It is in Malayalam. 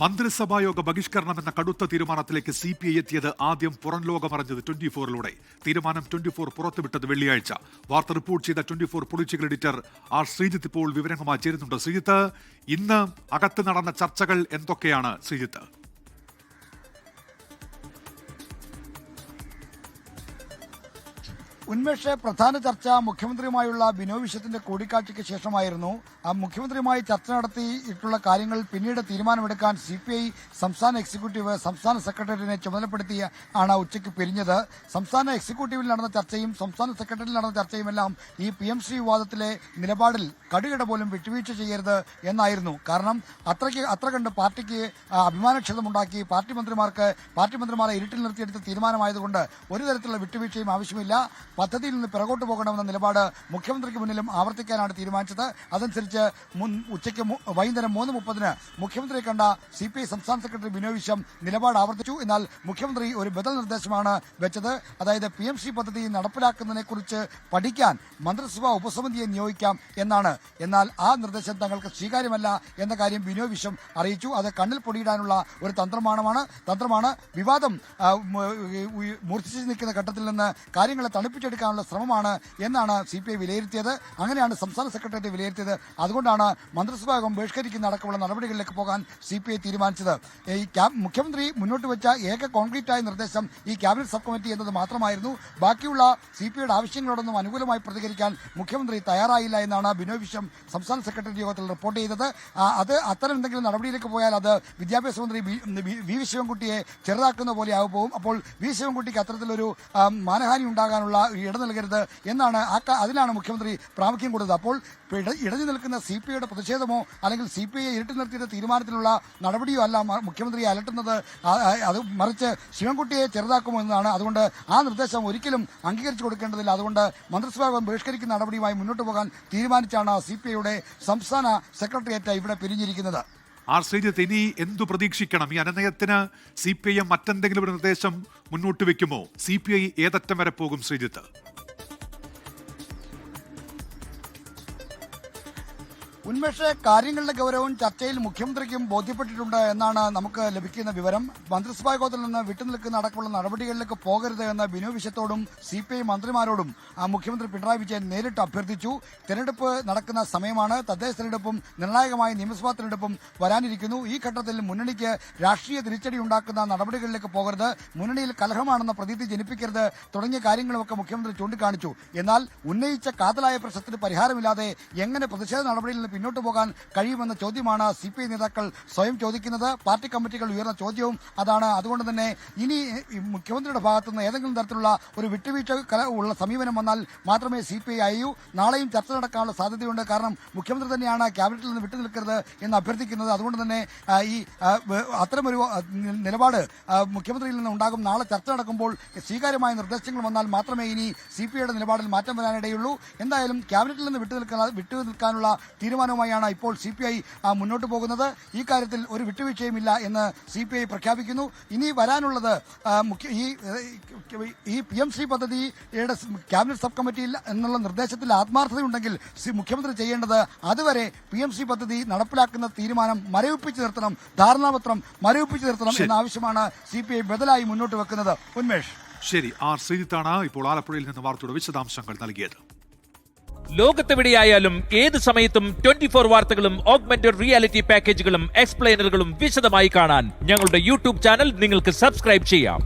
മന്ത്രിസഭായോഗ ബഹിഷ്കരണം എന്ന കടുത്ത തീരുമാനത്തിലേക്ക് CPI എത്തിയത് ആദ്യം പുറം ലോകമറിഞ്ഞത് 24-ലൂടെ. തീരുമാനം 24 പുറത്തുവിട്ടത് വെള്ളിയാഴ്ച. വാർത്ത റിപ്പോർട്ട് ചെയ്ത 24 പൊളിറ്റിക്കൽ എഡിറ്റർ ആർ ശ്രീജിത്ത് ഇപ്പോൾ വിവരങ്ങളുമായി ചേരുന്നുണ്ട്. ശ്രീജിത്ത്, ഇന്ന് അകത്ത് നടന്ന ചർച്ചകൾ എന്തൊക്കെയാണ് ശ്രീജിത്ത്? ഉന്മേഷ്, പ്രധാന ചർച്ച മുഖ്യമന്ത്രിയുമായുള്ള ബിനോയ് വിശ്വത്തിന്റെ കൂടിക്കാഴ്ചയ്ക്ക് ശേഷമായിരുന്നു. മുഖ്യമന്ത്രിയുമായി ചർച്ച നടത്തിയിട്ടുള്ള കാര്യങ്ങൾ പിന്നീട് തീരുമാനമെടുക്കാൻ CPI സംസ്ഥാന എക്സിക്യൂട്ടീവ് സംസ്ഥാന സെക്രട്ടറിയെ ചുമതലപ്പെടുത്തി ആണ് ഉച്ചയ്ക്ക് പിരിഞ്ഞത്. സംസ്ഥാന എക്സിക്യൂട്ടീവിൽ നടന്ന ചർച്ചയും സംസ്ഥാന സെക്രട്ടറിയിൽ നടന്ന ചർച്ചയുമെല്ലാം ഈ PMC വിവാദത്തിലെ നിലപാടിൽ കടുകിട പോലും വിട്ടുവീഴ്ച ചെയ്യരുത് എന്നായിരുന്നു. കാരണം അത്ര കണ്ട് പാർട്ടിക്ക് അഭിമാനക്ഷതമുണ്ടാക്കി പാർട്ടി മന്ത്രിമാരെ ഇരുട്ടിൽ നിർത്തിയെടുത്ത തീരുമാനമായതുകൊണ്ട് ഒരു തരത്തിലുള്ള വിട്ടുവീഴ്ചയും ആവശ്യമില്ല. പദ്ധതിയിൽ നിന്ന് പിറകോട്ട് പോകണമെന്ന നിലപാട് മുഖ്യമന്ത്രിക്ക് മുന്നിലും ആവർത്തിക്കാനാണ് തീരുമാനിച്ചത്. അതനുസരിച്ച് ഉച്ചയ്ക്ക് വൈകുന്നേരം 3:30 മുഖ്യമന്ത്രിയെ കണ്ട CPI സംസ്ഥാന സെക്രട്ടറി ബിനോയ് വിശ്വം നിലപാട് ആവർത്തിച്ചു. എന്നാൽ മുഖ്യമന്ത്രി ഒരു ബദൽ നിർദ്ദേശമാണ് വെച്ചത്. അതായത് PMC പദ്ധതി നടപ്പിലാക്കുന്നതിനെക്കുറിച്ച് പഠിക്കാൻ മന്ത്രിസഭാ ഉപസമിതിയെ നിയോഗിക്കാം എന്നാണ്. എന്നാൽ ആ നിർദ്ദേശം തങ്ങൾക്ക് സ്വീകാര്യമല്ല എന്ന കാര്യം ബിനോയ് വിശ്വം അറിയിച്ചു. അത് കണ്ണിൽ പൊടിയിടാനുള്ള ഒരു തന്ത്രമാണ്. വിവാദം മൂർച്ഛിച്ചു നിൽക്കുന്ന ഘട്ടത്തിൽ നിന്ന് കാര്യങ്ങളെ തണുപ്പിച്ചെടുക്കാനുള്ള ശ്രമമാണ് എന്നാണ് CPI വിലയിരുത്തിയത്. അങ്ങനെയാണ് സംസ്ഥാന സെക്രട്ടേറിയറ്റ് വിലയിരുത്തിയത്. അതുകൊണ്ടാണ് മന്ത്രിസഭാ യോഗം ബഹിഷ്കരിക്കുന്ന അടക്കമുള്ള നടപടികളിലേക്ക് പോകാൻ CPI തീരുമാനിച്ചത്. ഈ മുഖ്യമന്ത്രി മുന്നോട്ട് വെച്ച ഏക കോൺക്രീറ്റായ നിർദ്ദേശം ഈ ക്യാബിനറ്റ് സബ് കമ്മിറ്റി എന്നത് മാത്രമായിരുന്നു. ബാക്കിയുള്ള CPIയുടെ ആവശ്യങ്ങളോടൊന്നും അനുകൂലമായി പ്രതികരിക്കാൻ മുഖ്യമന്ത്രി തയ്യാറായില്ല എന്നാണ് ബിനോയ് വിശ്വം സംസ്ഥാന സെക്രട്ടേറിയറ്റ് യോഗത്തിൽ റിപ്പോർട്ട് ചെയ്തത്. അത്തരം എന്തെങ്കിലും നടപടിയിലേക്ക് പോയാൽ അത് വിദ്യാഭ്യാസ മന്ത്രി വി ശിവൻകുട്ടിയെ ചെറുതാക്കുന്ന പോലെ ആകും. അപ്പോൾ വി ശിവൻകുട്ടിക്ക് അത്തരത്തിലൊരു മാനഹാനി ഉണ്ടാകാനുള്ള ഇട നൽകരുത് എന്നാണ് അതിനാണ് മുഖ്യമന്ത്രി പ്രാമുഖ്യം കൊടുത്തത്. അപ്പോൾ ഇടഞ്ഞു നിൽക്കുന്ന CPIയുടെ പ്രതിഷേധമോ അല്ലെങ്കിൽ CPIയെ ഇരുട്ടി നിർത്തിയ തീരുമാനത്തിലുള്ള നടപടിയോ അല്ല മുഖ്യമന്ത്രിയെ അലട്ടുന്നത്. അത് മറിച്ച് ശിവൻകുട്ടിയെ ചെറുതാക്കുമോ എന്നതാണ്. അതുകൊണ്ട് ആ നിർദ്ദേശം ഒരിക്കലും അംഗീകരിച്ചു കൊടുക്കേണ്ടതില്ല. അതുകൊണ്ട് മന്ത്രിസഭാ ബഹിഷ്കരിക്കുന്ന നടപടിയുമായി മുന്നോട്ട് പോകാൻ തീരുമാനിച്ചാണ് CPIയുടെ സംസ്ഥാന സെക്രട്ടേറിയറ്റ് ഇവിടെ പിരിഞ്ഞിരിക്കുന്നത്. ആർ ശ്രീജിത്ത്, ഇനി എന്തു പ്രതീക്ഷിക്കണം? ഈ അനുനയത്തിന് CPIM മറ്റെന്തെങ്കിലും ഒരു നിർദ്ദേശം മുന്നോട്ട് വെക്കുമോ? CPI ഏതറ്റം വരെ പോകും ശ്രീജിത്ത്? ഉന്മേഷ, കാര്യങ്ങളുടെ ഗൗരവം ചർച്ചയിൽ മുഖ്യമന്ത്രിക്കും ബോധ്യപ്പെട്ടിട്ടുണ്ട് എന്നാണ് നമുക്ക് ലഭിക്കുന്ന വിവരം. മന്ത്രിസഭാ യോഗത്തിൽ നിന്ന് വിട്ടുനിൽക്കുന്ന അടക്കമുള്ള നടപടികളിലേക്ക് പോകരുത് എന്ന് ബിനോയ് വിശ്വത്തോടും CPI മന്ത്രിമാരോടും മുഖ്യമന്ത്രി പിണറായി വിജയൻ നേരിട്ട് അഭ്യർത്ഥിച്ചു. തെരഞ്ഞെടുപ്പ് നടക്കുന്ന സമയമാണ്. തദ്ദേശ തെരഞ്ഞെടുപ്പും നിർണായകമായ നിയമസഭാ തെരഞ്ഞെടുപ്പും വരാനിരിക്കുന്നു. ഈ ഘട്ടത്തിൽ മുന്നണിക്ക് രാഷ്ട്രീയ തിരിച്ചടി ഉണ്ടാക്കുന്ന നടപടികളിലേക്ക് പോകരുത്, മുന്നണിയിൽ കലഹമാണെന്ന പ്രതീതി ജനിപ്പിക്കരുത് തുടങ്ങിയ കാര്യങ്ങളുമൊക്കെ മുഖ്യമന്ത്രി ചൂണ്ടിക്കാണിച്ചു. എന്നാൽ ഉന്നയിച്ച കാതലായ പ്രശ്നത്തിന് പരിഹാരമില്ലാതെ എങ്ങനെ പ്രതിഷേധ നടപടിയിൽ നിന്ന് പിന്നോട്ട് പോകാൻ കഴിയുമെന്ന ചോദ്യമാണ് CPI നേതാക്കൾ സ്വയം ചോദിക്കുന്നത്. പാർട്ടി കമ്മിറ്റികൾ ഉയർന്ന ചോദ്യവും അതാണ്. അതുകൊണ്ട് തന്നെ ഇനി മുഖ്യമന്ത്രിയുടെ ഭാഗത്തുനിന്ന് ഏതെങ്കിലും തരത്തിലുള്ള ഒരു വിട്ടുവീഴ്ച ഉള്ള സമീപനം വന്നാൽ മാത്രമേ CPI അയയൂ. നാളെയും ചർച്ച നടക്കാനുള്ള സാധ്യതയുണ്ട്. കാരണം മുഖ്യമന്ത്രി തന്നെയാണ് ക്യാബിനറ്റിൽ നിന്ന് വിട്ടുനിൽക്കരുത് എന്ന് അഭ്യർത്ഥിക്കുന്നത്. അതുകൊണ്ട് തന്നെ ഈ അത്തരമൊരു നിലപാട് മുഖ്യമന്ത്രിയിൽ നിന്ന് ഉണ്ടാകും. നാളെ ചർച്ച നടക്കുമ്പോൾ സ്വീകാര്യമായ നിർദ്ദേശങ്ങൾ വന്നാൽ മാത്രമേ ഇനി CPIയുടെ നിലപാടിൽ മാറ്റം വരാനിടയുള്ളൂ. എന്തായാലും ക്യാബിനറ്റിൽ നിന്ന് വിട്ടുനിൽക്കാനുള്ള തീരുമാനവുമായാണ് ഇപ്പോൾ CPI മുന്നോട്ട് പോകുന്നത്. ഈ കാര്യത്തിൽ ഒരു വിട്ടുവീഴ്ചയുമില്ല എന്ന് CPI പ്രഖ്യാപിക്കുന്നു. ഇനി വരാനുള്ളത് ഈ PMC പദ്ധതിയുടെ ക്യാബിനറ്റ് സബ് കമ്മിറ്റിയിൽ എന്നുള്ള നിർദ്ദേശത്തിൽ ആത്മാർത്ഥതയുണ്ടെങ്കിൽ മുഖ്യമന്ത്രി ചെയ്യേണ്ടത് അതുവരെ PMC പദ്ധതി നടപ്പിലാക്കുന്ന തീരുമാനം മരവിപ്പിച്ചു നിർത്തണം, ധാരണാപത്രം മരവിപ്പിച്ചു നിർത്തണം എന്ന ആവശ്യമാണ് CPI ബദലായി മുന്നോട്ട് വെക്കുന്നത്. ഉന്മേഷ്, ശരി. ആർ ശ്രീജിത്താണ് ഇപ്പോൾ ആലപ്പുഴയിൽ നിന്ന് വാർത്തയുടെ വിശദാംശങ്ങൾ നൽകിയത്. ലോകത്തെവിടെയായാലും ഏത് സമയത്തും 24 വാർത്തകളും ഓഗ്മെന്റഡ് റിയാലിറ്റി പാക്കേജുകളും എക്സ്പ്ലെയിനറുകളും വിശദമായി കാണാൻ ഞങ്ങളുടെ YouTube ചാനൽ നിങ്ങൾക്ക് സബ്സ്ക്രൈബ് ചെയ്യാം.